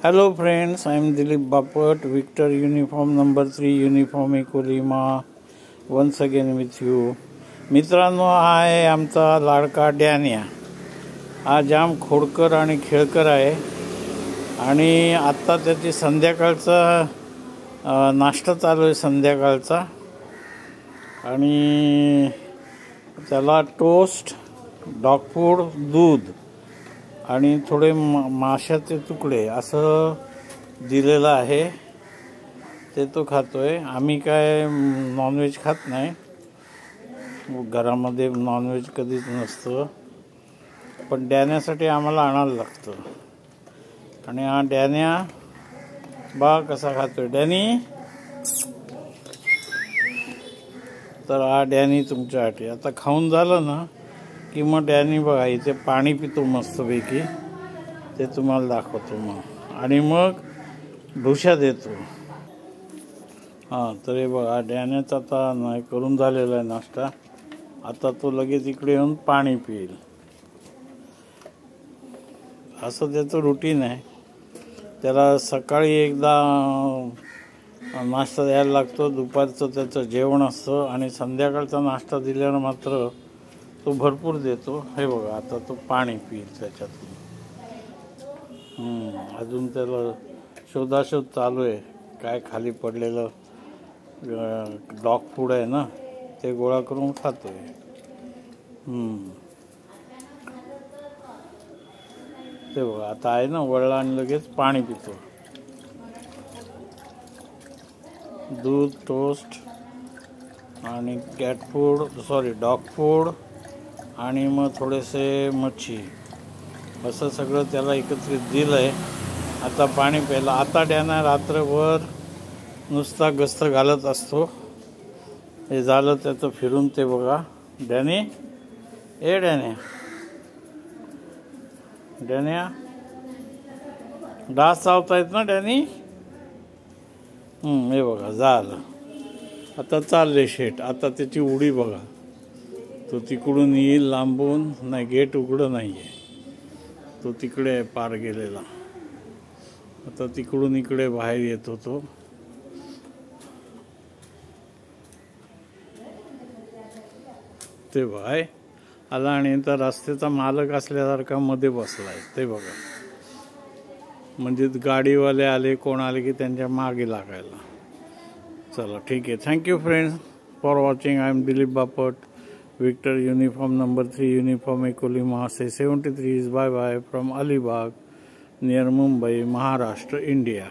Hello friends, I am Dilip Bapat, Victor uniform number 3 uniform Ecolima, once again with you. मित्रांनो, हा आहे आमचा लाडका डॅनिया. हा जाम खोडकर आणि खेळकर आहे आणि आत्ता त्याची संध्याकाळचा नाश्ता चालू आहे संध्याकाळचा. आणि त्याला टोस्ट, डॉग फूड, दूध आणि थोडे माशाचे तुकडे असं दिलेलं आहे. ते तो खातोय. आम्ही काय नॉनव्हेज खात नाही, घरामध्ये नॉनव्हेज कधीच नसतं, पण डॅन्यासाठी आम्हाला आणायला लागतं. आणि हा डॅन्या बा कसा खातोय. डॅनी, तर हा डॅनी तुमच्यासाठी. आता खाऊन झालं ना की मग डॅनी बघा इथे पाणी पितो मस्तपैकी, ते तुम्हाला दाखवतो मग. आणि मग भुशा देतो. हां, तर हे बघा डॅन्याचा आता नाही करून झालेला आहे नाश्ता. आता तो लगेच इकडे येऊन पाणी पिईल. असं त्याचं रुटीन आहे. त्याला सकाळी एकदा नाश्ता द्यायला लागतो, दुपारचं त्याचं जेवण असतं आणि संध्याकाळचा नाश्ता दिल्यानं मात्र तो भरपूर देतो. हे बघा आता तो पाणी पिईल त्याच्यातून. अजून त्याला शोधाशोध चालू आहे. काय खाली पडलेलं डॉग फूड आहे ना, ते गोळा करून खातोय. ते बघा आता आहे ना, वळला आणि लगेच पाणी पितो. दूध, टोस्ट आणि डॉग फूड आणि मग थोडेसे मच्छी, असं सगळं त्याला एकत्रित दिलं आहे. आता पाणी प्यायला. आता डॅना रात्रभर नुसता गस्त घालत असतो. हे झालं त्याचं फिरून. ते बघा डॅनी, ए डॅन्या, डॅन्या डास चावतायत ना डॅनी. हे बघा झालं. आता चालले शेट. आता त्याची उडी बघा. तो तिकडून येईल लांबून. नाही, गेट उघडं नाही आहे, तो तिकडे आहे पार गेलेला. आता तिकडून इकडे बाहेर येतो तो. ते बघा आला आणि आता रस्त्याचा मालक असल्यासारखा मध्ये बसलाय. ते बघा, म्हणजे गाडीवाले आले, कोण आले की त्यांच्या मागे लागायला. चला ठीक आहे. Thank you friends for watching. I am Dilip Bapat, Victor uniform number 3 uniform Ecolima, say 73 is bye bye from Alibag near Mumbai, Maharashtra, India.